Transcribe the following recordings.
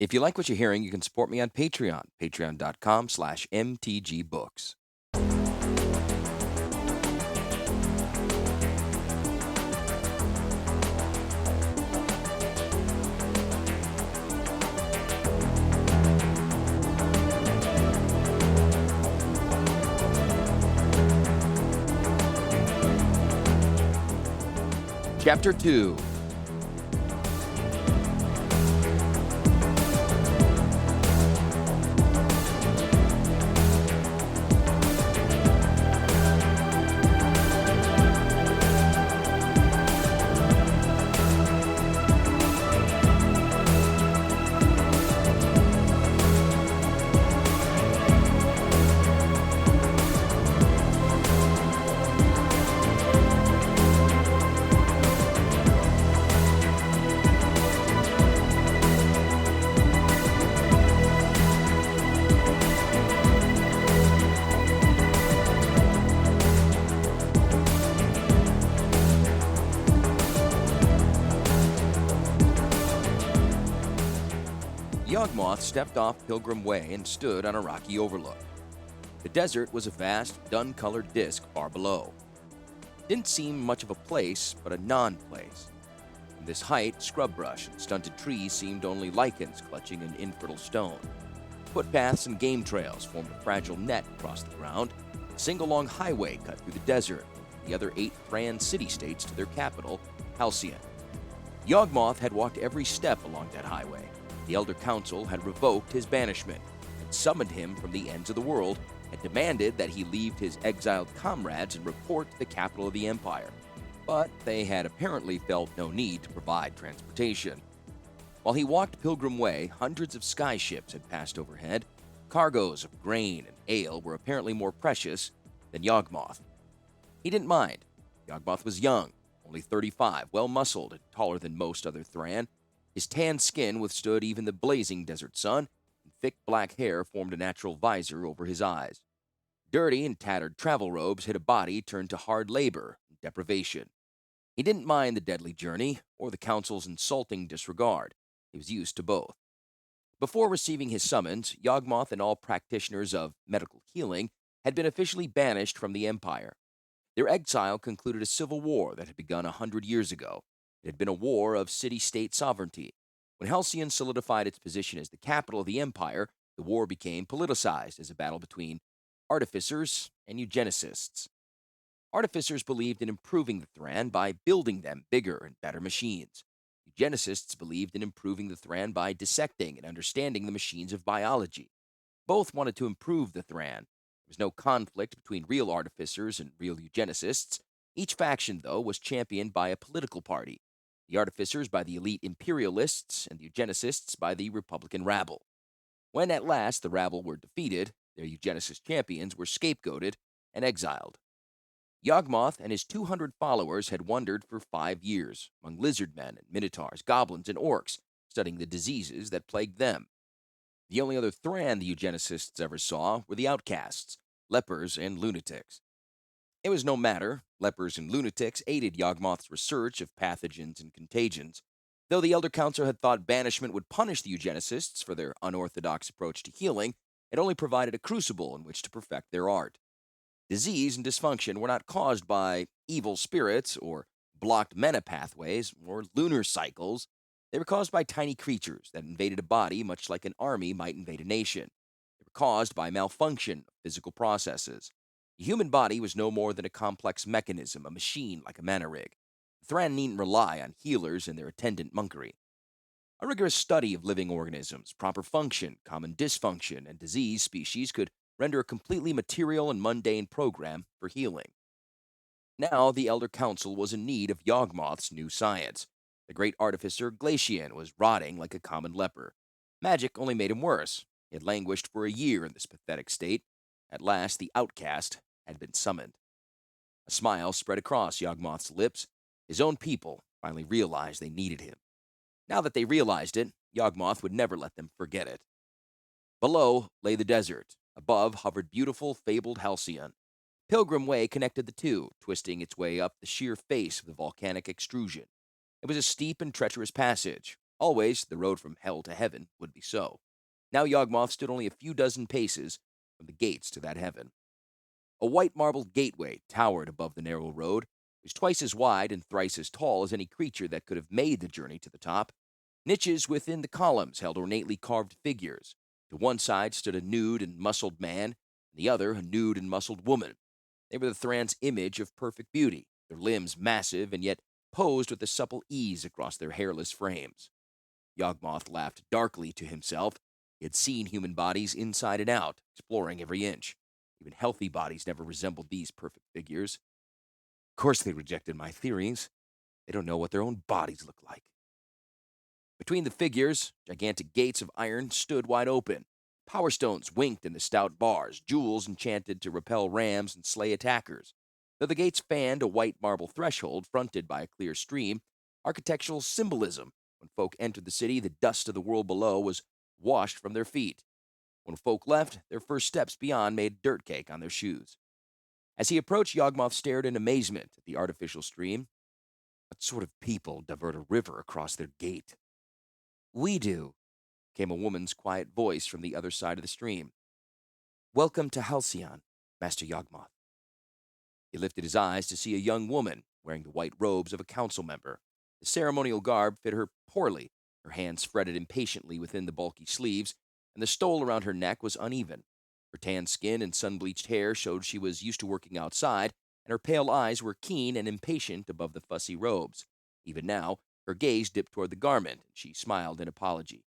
If you like what you're hearing, you can support me on Patreon, patreon.com/mtgbooks. Chapter 2. Yawgmoth stepped off Pilgrim Way and stood on a rocky overlook. The desert was a vast, dun-colored disk far below. It didn't seem much of a place, but a non-place. From this height, scrub brush and stunted trees seemed only lichens clutching an infertile stone. Footpaths and game trails formed a fragile net across the ground. A single-long highway cut through the desert, and the other 8 Thran city-states to their capital, Halcyon. Yawgmoth had walked every step along that highway. The Elder Council had revoked his banishment, had summoned him from the ends of the world, and demanded that he leave his exiled comrades and report to the capital of the Empire. But they had apparently felt no need to provide transportation. While he walked Pilgrim Way, hundreds of sky ships had passed overhead. Cargoes of grain and ale were apparently more precious than Yawgmoth. He didn't mind. Yawgmoth was young, only 35, well-muscled and taller than most other Thran. His tanned skin withstood even the blazing desert sun, and thick black hair formed a natural visor over his eyes. Dirty and tattered travel robes hid a body turned to hard labor and deprivation. He didn't mind the deadly journey or the Council's insulting disregard. He was used to both. Before receiving his summons, Yawgmoth and all practitioners of medical healing had been officially banished from the Empire. Their exile concluded a civil war that had begun 100 years ago. It had been a war of city-state sovereignty. When Halcyon solidified its position as the capital of the Empire, the war became politicized as a battle between artificers and eugenicists. Artificers believed in improving the Thran by building them bigger and better machines. Eugenicists believed in improving the Thran by dissecting and understanding the machines of biology. Both wanted to improve the Thran. There was no conflict between real artificers and real eugenicists. Each faction, though, was championed by a political party. The artificers by the elite imperialists, and the eugenicists by the Republican rabble. When at last the rabble were defeated, their eugenicist champions were scapegoated and exiled. Yawgmoth and his 200 followers had wandered for 5 years among lizardmen and minotaurs, goblins and orcs, studying the diseases that plagued them. The only other Thran the eugenicists ever saw were the outcasts, lepers and lunatics. It was no matter. Lepers and lunatics aided Yawgmoth's research of pathogens and contagions. Though the Elder Council had thought banishment would punish the eugenicists for their unorthodox approach to healing, it only provided a crucible in which to perfect their art. Disease and dysfunction were not caused by evil spirits or blocked mana pathways or lunar cycles. They were caused by tiny creatures that invaded a body much like an army might invade a nation. They were caused by malfunction of physical processes. The human body was no more than a complex mechanism, a machine like a mana rig. The Thran needn't rely on healers and their attendant monkery. A rigorous study of living organisms, proper function, common dysfunction, and disease species could render a completely material and mundane program for healing. Now the Elder Council was in need of Yawgmoth's new science. The great artificer Glacian was rotting like a common leper. Magic only made him worse. He had languished for a year in this pathetic state. At last, the outcast had been summoned. A smile spread across Yawgmoth's lips. His own people finally realized they needed him. Now that they realized it, Yawgmoth would never let them forget it. Below lay the desert. Above hovered beautiful, fabled Halcyon. Pilgrim Way connected the two, twisting its way up the sheer face of the volcanic extrusion. It was a steep and treacherous passage. Always, the road from hell to heaven would be so. Now Yawgmoth stood only a few dozen paces from the gates to that heaven. A white marble gateway towered above the narrow road. It was twice as wide and thrice as tall as any creature that could have made the journey to the top. Niches within the columns held ornately carved figures. To one side stood a nude and muscled man, and the other a nude and muscled woman. They were the Thran's image of perfect beauty, their limbs massive and yet posed with a supple ease across their hairless frames. Yawgmoth laughed darkly to himself. He had seen human bodies inside and out, exploring every inch. Even healthy bodies never resembled these perfect figures. Of course they rejected my theories. They don't know what their own bodies look like. Between the figures, gigantic gates of iron stood wide open. Power stones winked in the stout bars, jewels enchanted to repel rams and slay attackers. Though the gates fanned a white marble threshold fronted by a clear stream, architectural symbolism. When folk entered the city, the dust of the world below was washed from their feet. When folk left, their first steps beyond made dirt cake on their shoes. As he approached, Yawgmoth stared in amazement at the artificial stream. What sort of people divert a river across their gate? We do, came a woman's quiet voice from the other side of the stream. Welcome to Halcyon, Master Yawgmoth. He lifted his eyes to see a young woman wearing the white robes of a council member. The ceremonial garb fit her poorly. Her hands fretted impatiently within the bulky sleeves, and the stole around her neck was uneven. Her tan skin and sun-bleached hair showed she was used to working outside, and her pale eyes were keen and impatient above the fussy robes. Even now, her gaze dipped toward the garment, and she smiled in apology.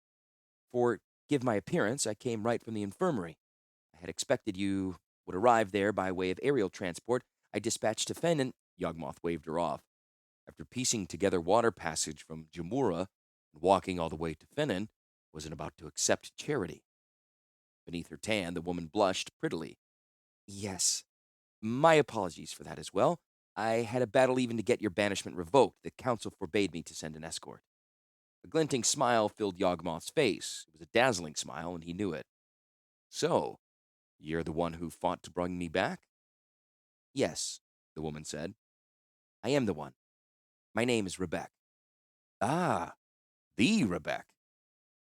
Forgive my appearance, I came right from the infirmary. I had expected you would arrive there by way of aerial transport. I dispatched to Fen and Yawgmoth waved her off. After piecing together water passage from Jamura and walking all the way to Fenin, wasn't about to accept charity. Beneath her tan, the woman blushed prettily. Yes, my apologies for that as well. I had a battle even to get your banishment revoked. The council forbade me to send an escort. A glinting smile filled Yawgmoth's face. It was a dazzling smile, and he knew it. So, you're the one who fought to bring me back? Yes, the woman said. I am the one. My name is Rebek. Ah, the Rebek.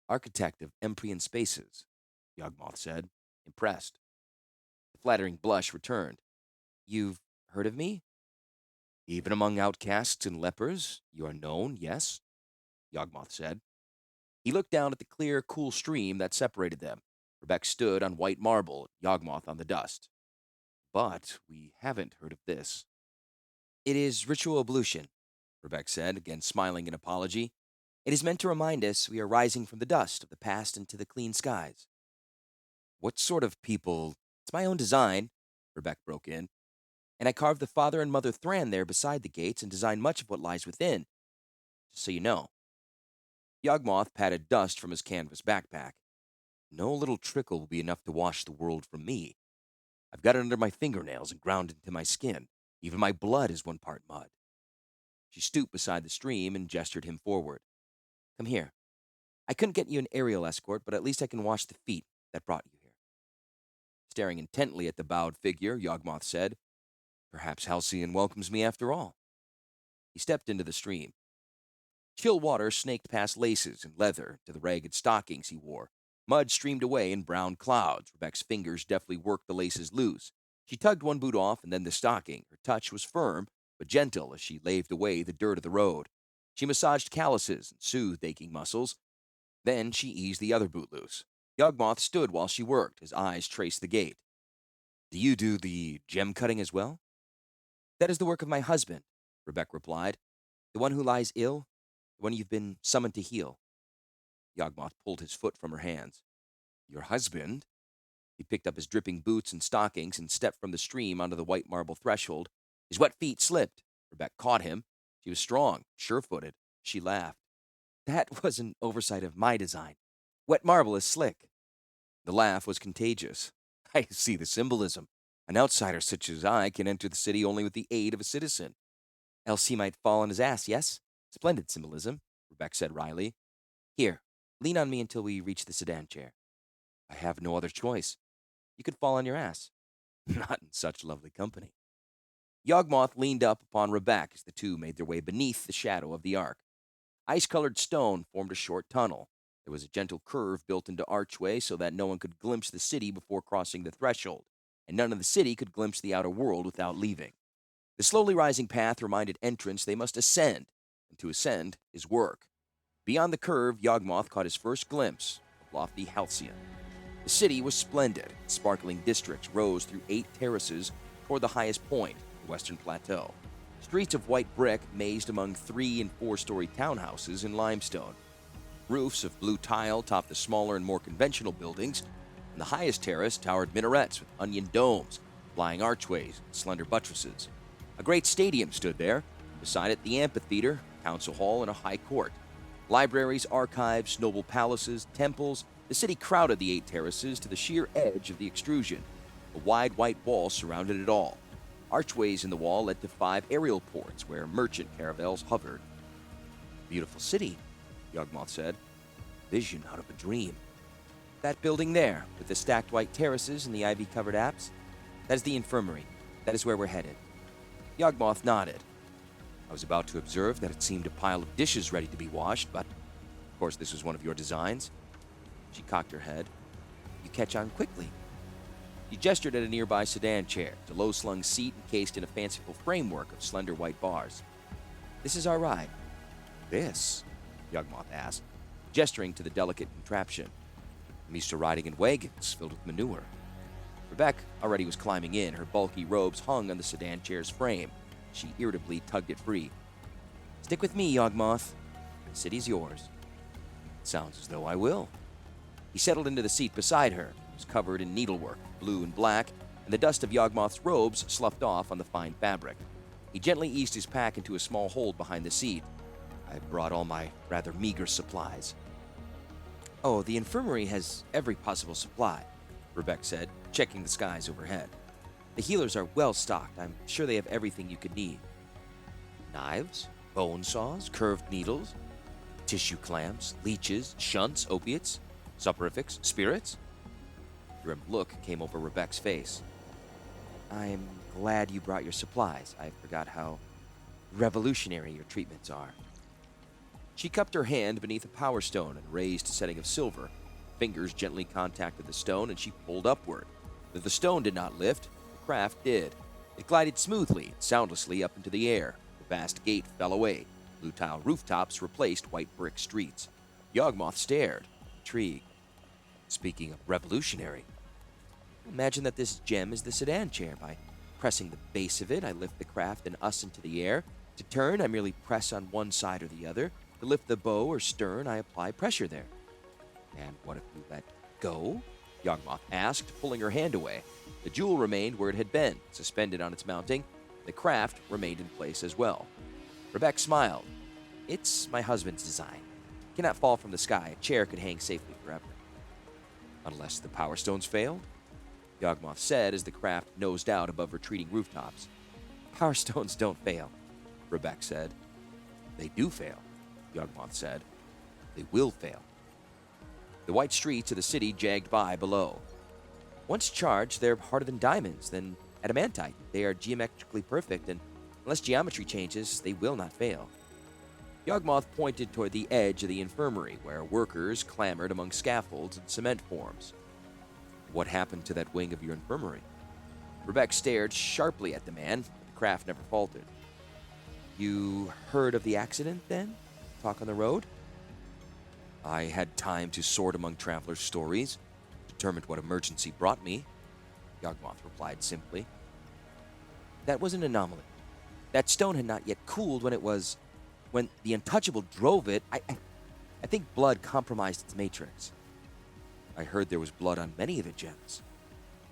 Architect of Emprian spaces, Yawgmoth said, impressed. The flattering blush returned. You've heard of me? Even among outcasts and lepers, you are known, yes? Yawgmoth said. He looked down at the clear, cool stream that separated them. Rebek stood on white marble, Yawgmoth on the dust. But we haven't heard of this. It is ritual ablution, Rebek said, again smiling in apology. It is meant to remind us we are rising from the dust of the past into the clean skies. What sort of people? It's my own design, Rebek broke in, and I carved the father and mother Thran there beside the gates and designed much of what lies within, just so you know. Yawgmoth patted dust from his canvas backpack. No little trickle will be enough to wash the world from me. I've got it under my fingernails and ground into my skin. Even my blood is one part mud. She stooped beside the stream and gestured him forward. Come here. I couldn't get you an aerial escort, but at least I can wash the feet that brought you here. Staring intently at the bowed figure, Yawgmoth said, Perhaps Halcyon welcomes me after all. He stepped into the stream. Chill water snaked past laces and leather to the ragged stockings he wore. Mud streamed away in brown clouds. Rebek's fingers deftly worked the laces loose. She tugged one boot off and then the stocking. Her touch was firm, but gentle as she laved away the dirt of the road. She massaged calluses and soothed aching muscles. Then she eased the other boot loose. Yawgmoth stood while she worked. His eyes traced the gate. Do you do the gem cutting as well? That is the work of my husband, Rebek replied. The one who lies ill, the one you've been summoned to heal. Yawgmoth pulled his foot from her hands. Your husband? He picked up his dripping boots and stockings and stepped from the stream onto the white marble threshold. His wet feet slipped. Rebek caught him. She was strong, sure-footed. She laughed. That was an oversight of my design. Wet marble is slick. The laugh was contagious. I see the symbolism. An outsider such as I can enter the city only with the aid of a citizen. Else he might fall on his ass, yes? Splendid symbolism, Rebek said wryly. Here, lean on me until we reach the sedan chair. I have no other choice. You could fall on your ass. Not in such lovely company. Yawgmoth leaned up upon Rebek as the two made their way beneath the shadow of the ark. Ice-colored stone formed a short tunnel. There was a gentle curve built into archway so that no one could glimpse the city before crossing the threshold, and none of the city could glimpse the outer world without leaving. The slowly rising path reminded entrants they must ascend, and to ascend is work. Beyond the curve, Yawgmoth caught his first glimpse of lofty Halcyon. The city was splendid. Sparkling districts rose through 8 terraces toward the highest point, the western plateau. Streets of white brick mazed among 3- and 4-story townhouses in limestone. Roofs of blue tile topped the smaller and more conventional buildings, and the highest terrace towered minarets with onion domes, flying archways, and slender buttresses. A great stadium stood there. Beside it, the amphitheater, council hall, and a high court. Libraries, archives, noble palaces, temples, the city crowded the 8 terraces to the sheer edge of the extrusion. A wide white wall surrounded it all. Archways in the wall led to 5 aerial ports where merchant caravels hovered. "Beautiful city," Yawgmoth said. "Vision out of a dream." "That building there, with the stacked white terraces and the ivy-covered apse, that is the infirmary. That is where we're headed." Yawgmoth nodded. "I was about to observe that it seemed a pile of dishes ready to be washed, but of course this was one of your designs." She cocked her head. "You catch on quickly." He gestured at a nearby sedan chair, a low-slung seat encased in a fanciful framework of slender white bars. "This is our ride." "This?" Yawgmoth asked, gesturing to the delicate contraption. "I'm used to riding in wagons filled with manure." Rebecca already was climbing in. Her bulky robes hung on the sedan chair's frame. She irritably tugged it free. "Stick with me, Yawgmoth. The city's yours." "Sounds as though I will." He settled into the seat beside her. It was covered in needlework, blue and black, and the dust of Yawgmoth's robes sloughed off on the fine fabric. He gently eased his pack into a small hold behind the seat. "I brought all my rather meager supplies." "Oh, the infirmary has every possible supply," Rebecca said, checking the skies overhead. "The healers are well stocked. I'm sure they have everything you could need." "Knives, bone saws, curved needles, tissue clamps, leeches, shunts, opiates, soporifics, spirits?" A grim look came over Rebecca's face. "I'm glad you brought your supplies. I forgot how revolutionary your treatments are." She cupped her hand beneath a power stone and raised a setting of silver. Fingers gently contacted the stone, and she pulled upward. Though the stone did not lift, the craft did. It glided smoothly, soundlessly up into the air. The vast gate fell away. Blue tile rooftops replaced white brick streets. Yawgmoth stared, intrigued. "Speaking of revolutionary, imagine that this gem is the sedan chair. By pressing the base of it, I lift the craft and us into the air. To turn, I merely press on one side or the other. To lift the bow or stern, I apply pressure there." "And what if you let go?" Yawgmoth asked, pulling her hand away. The jewel remained where it had been, suspended on its mounting. The craft remained in place as well. Rebecca smiled. "It's my husband's design. It cannot fall from the sky. A chair could hang safely forever." "Unless the power stones failed?" Yawgmoth said as the craft nosed out above retreating rooftops. "Power stones don't fail," Rebecca said. "They do fail," Yawgmoth said. "They will fail." The white streets of the city jagged by below. Once charged, they're harder than diamonds, than adamantite. They are geometrically perfect, and unless geometry changes, they will not fail. Yawgmoth pointed toward the edge of the infirmary, where workers clamored among scaffolds and cement forms. "What happened to that wing of your infirmary?" Rebecca stared sharply at the man, but the craft never faltered. "You heard of the accident, then? Talk on the road?" "I had time to sort among travelers' stories, determined what emergency brought me," Yawgmoth replied simply. "That was an anomaly. That stone had not yet cooled when the Untouchable drove it. I think blood compromised its matrix." "I heard there was blood on many of the gems.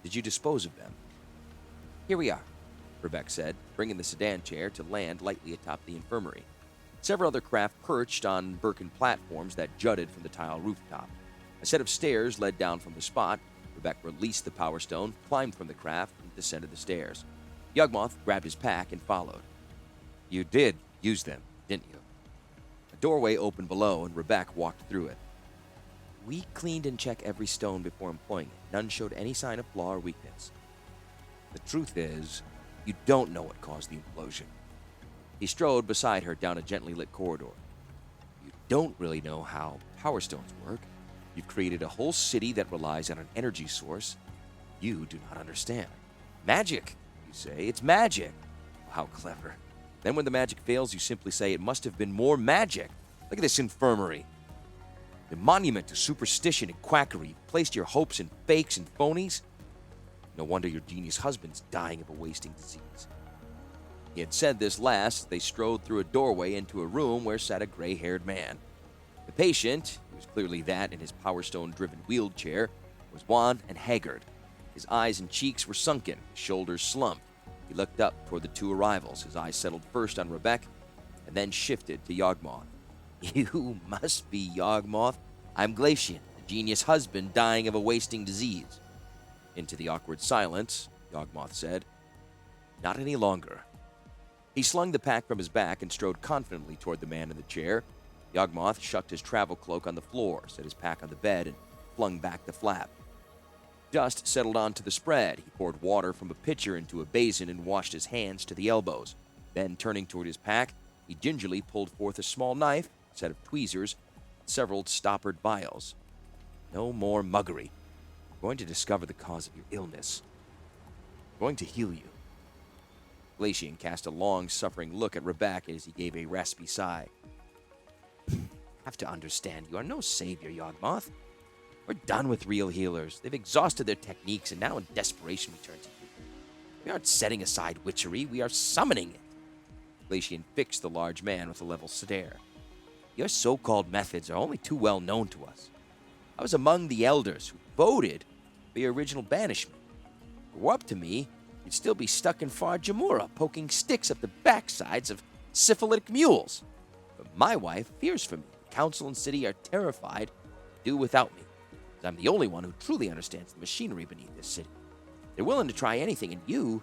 Did you dispose of them?" "Here we are," Rebecca said, bringing the sedan chair to land lightly atop the infirmary. Several other craft perched on Birken platforms that jutted from the tile rooftop. A set of stairs led down from the spot. Rebecca released the power stone, climbed from the craft, and descended the stairs. Yawgmoth grabbed his pack and followed. "You did use them, didn't you?" A doorway opened below, and Rebecca walked through it. "We cleaned and checked every stone before employing it. None showed any sign of flaw or weakness." "The truth is, you don't know what caused the implosion." He strode beside her down a gently lit corridor. "You don't really know how power stones work. You've created a whole city that relies on an energy source you do not understand. Magic, you say. It's magic. How clever. Then when the magic fails, you simply say it must have been more magic. Look at this infirmary. The monument to superstition and quackery. You've placed your hopes in fakes and phonies. No wonder your genius husband's dying of a wasting disease. He had said this last as they strode through a doorway into a room where sat a gray-haired man. The patient, who was clearly that in his Power Stone-driven wheelchair, was wan and haggard. His eyes and cheeks were sunken, his shoulders slumped. He looked up toward the two arrivals. His eyes settled first on Rebecca, and then shifted to Yawgmoth. You must be Yawgmoth. I'm Glacian, the genius husband dying of a wasting disease. Into the awkward silence, Yawgmoth said, Not any longer. He slung the pack from his back and strode confidently toward the man in the chair. Yawgmoth shucked his travel cloak on the floor, set his pack on the bed, and flung back the flap. Dust settled onto the spread. He poured water from a pitcher into a basin and washed his hands to the elbows. Then, turning toward his pack, he gingerly pulled forth a small knife, a set of tweezers, and several stoppered vials. No more muggery. I'm going to discover the cause of your illness. I'm going to heal you. Glacian cast a long-suffering look at Rebecca as he gave a raspy sigh. Have to understand, you are no savior, Yawgmoth. We're done with real healers. They've exhausted their techniques, and now in desperation we turn to you. We aren't setting aside witchery, we are summoning it. Glacian fixed the large man with a level stare. Your so-called methods are only too well known to us. I was among the elders who voted for your original banishment. If it were up to me, you'd still be stuck in Far Jamura, poking sticks up the backsides of syphilitic mules. But my wife fears for me. The council and city are terrified to do without me. I'm the only one who truly understands the machinery beneath this city. They're willing to try anything, and you,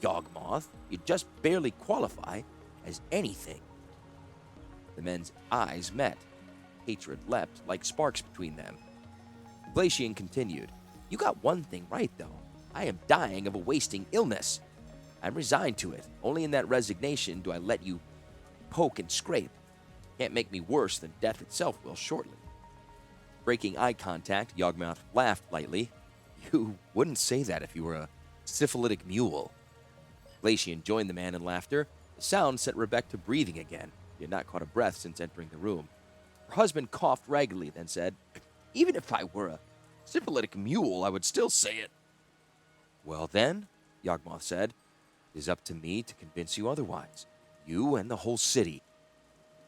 Yawgmoth, you just barely qualify as anything. The men's eyes met. Hatred leapt like sparks between them. Glacian continued, You got one thing right, though. I am dying of a wasting illness. I'm resigned to it. Only in that resignation do I let you poke and scrape. Can't make me worse than death itself will shortly. Breaking eye contact, Yawgmoth laughed lightly. You wouldn't say that if you were a syphilitic mule. Glacian joined the man in laughter. The sound set Rebecca to breathing again. She had not caught a breath since entering the room. Her husband coughed raggedly, then said, Even if I were a syphilitic mule, I would still say it. Well then, Yawgmoth said, it is up to me to convince you otherwise. You and the whole city.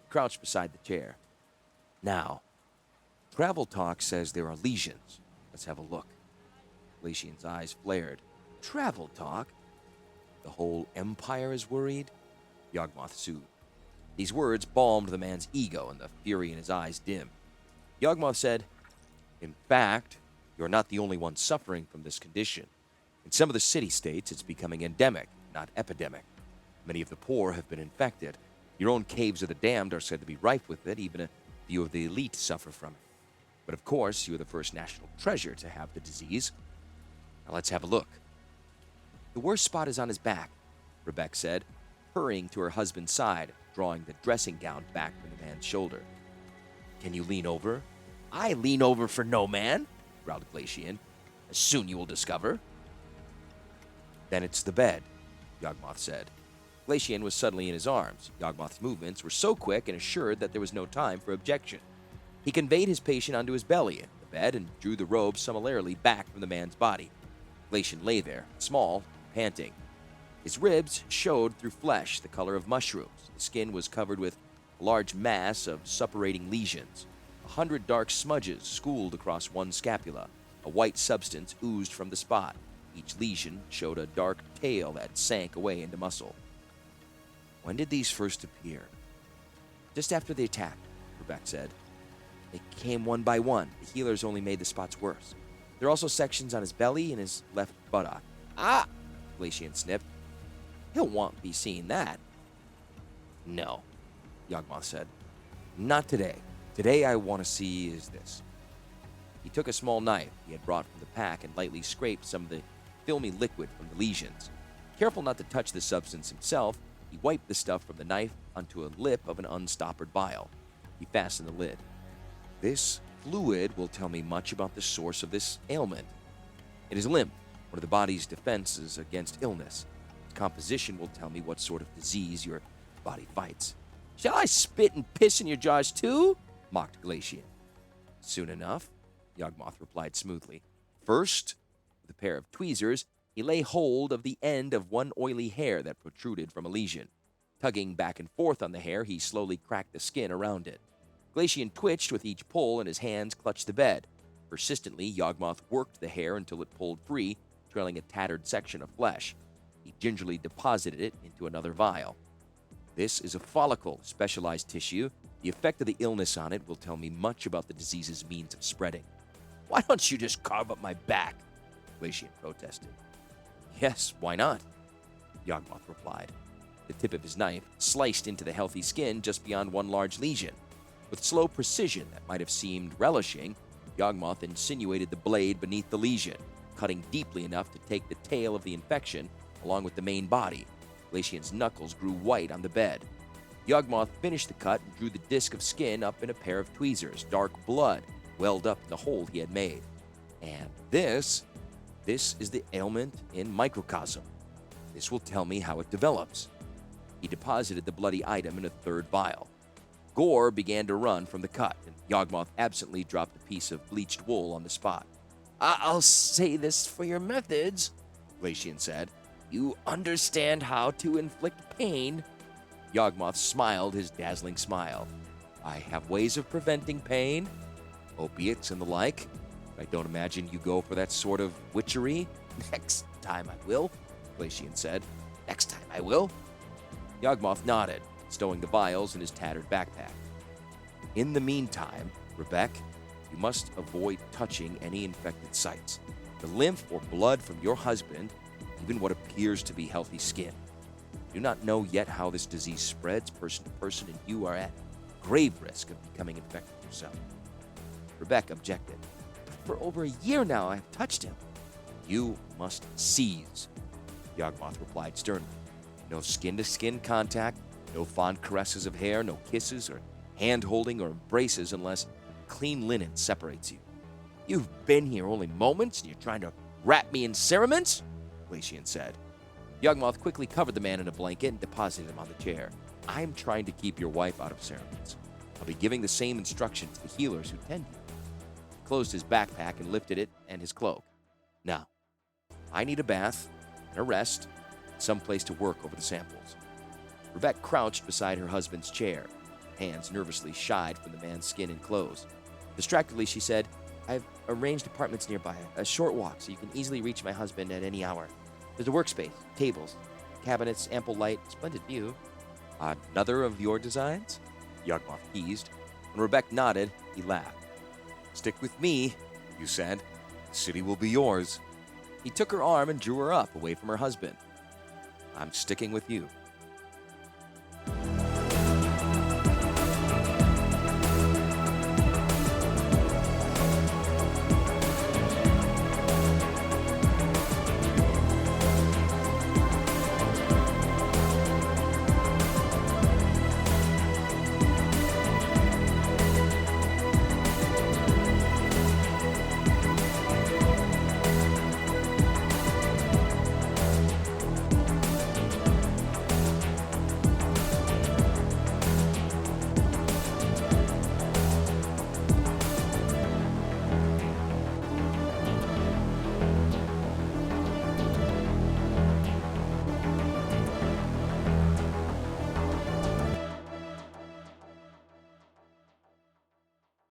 He crouched beside the chair. Now, Travel Talk says there are legions. Let's have a look. Glacian's eyes flared. Travel Talk? The whole empire is worried? Yawgmoth soothed. These words balmed the man's ego, and the fury in his eyes dimmed. Yawgmoth said, In fact, you're not the only one suffering from this condition. In some of the city-states, it's becoming endemic, not epidemic. Many of the poor have been infected. Your own caves of the damned are said to be rife with it. Even a few of the elite suffer from it. But of course, you are the first national treasure to have the disease. Now let's have a look. The worst spot is on his back, Rebecca said, hurrying to her husband's side, drawing the dressing gown back from the man's shoulder. Can you lean over? I lean over for no man, growled Glacian. As soon you will discover. Then it's the bed, Yawgmoth said. Glacian was suddenly in his arms. Yawgmoth's movements were so quick and assured that there was no time for objection. He conveyed his patient onto his belly in the bed and drew the robe similarly back from the man's body. Glacian lay there, small, panting. His ribs showed through flesh the color of mushrooms. The skin was covered with a large mass of suppurating lesions. 100 dark smudges schooled across one scapula. A white substance oozed from the spot. Each lesion showed a dark tail that sank away into muscle. When did these first appear? Just after the attack, Rebecca said. They came one by one. The healers only made the spots worse. There are also sections on his belly and his left buttock. Ah! Glacian sniffed. He'll want to be seeing that. No, Yawgmoth said. Not today. Today I want to see is this. He took a small knife he had brought from the pack and lightly scraped some of the filmy liquid from the lesions. Careful not to touch the substance himself, he wiped the stuff from the knife onto a lip of an unstoppered vial. He fastened the lid. This fluid will tell me much about the source of this ailment. It is lymph, one of the body's defenses against illness. Its composition will tell me what sort of disease your body fights. Shall I spit and piss in your jars too? Mocked Glacian. Soon enough, Yawgmoth replied smoothly. First, with a pair of tweezers, he lay hold of the end of one oily hair that protruded from a lesion. Tugging back and forth on the hair, he slowly cracked the skin around it. Glacian twitched with each pull, and his hands clutched the bed. Persistently, Yawgmoth worked the hair until it pulled free, trailing a tattered section of flesh. He gingerly deposited it into another vial. This is a follicle, specialized tissue. The effect of the illness on it will tell me much about the disease's means of spreading. Why don't you just carve up my back? Glacian protested. Yes, why not? Yawgmoth replied. The tip of his knife sliced into the healthy skin just beyond one large lesion. With slow precision that might have seemed relishing, Yawgmoth insinuated the blade beneath the lesion, cutting deeply enough to take the tail of the infection along with the main body. Glacian's knuckles grew white on the bed. Yawgmoth finished the cut and drew the disc of skin up in a pair of tweezers. Dark blood welled up in the hole he had made. And this is the ailment in microcosm. This will tell me how it develops. He deposited the bloody item in a third vial. Gore began to run from the cut, and Yawgmoth absently dropped a piece of bleached wool on the spot. I'll say this for your methods, Glacian said. You understand how to inflict pain. Yawgmoth smiled his dazzling smile. I have ways of preventing pain, opiates and the like. I don't imagine you go for that sort of witchery. Next time I will, Glacian said. Next time I will. Yawgmoth nodded, stowing the vials in his tattered backpack. In the meantime, Rebecca, you must avoid touching any infected sites. The lymph or blood from your husband, even what appears to be healthy skin. You do not know yet how this disease spreads person to person, and you are at grave risk of becoming infected yourself. Rebecca objected. For over a year now, I have touched him. You must cease, Yawgmoth replied sternly. No skin-to-skin contact, no fond caresses of hair, no kisses or hand-holding or embraces unless clean linen separates you. You've been here only moments and you're trying to wrap me in cerements? Glacian said. Yawgmoth quickly covered the man in a blanket and deposited him on the chair. I'm trying to keep your wife out of cerements. I'll be giving the same instruction to the healers who tend you. He closed his backpack and lifted it and his cloak. Now, I need a bath and a rest, some place to work over the samples. Rebecca crouched beside her husband's chair, hands nervously shied from the man's skin and clothes. Distractedly, she said, I've arranged apartments nearby, a short walk so you can easily reach my husband at any hour. There's a workspace, tables, cabinets, ample light, splendid view. Another of your designs? Yawgmoth teased. When Rebecca nodded, he laughed. Stick with me, you said. The city will be yours. He took her arm and drew her up away from her husband. I'm sticking with you.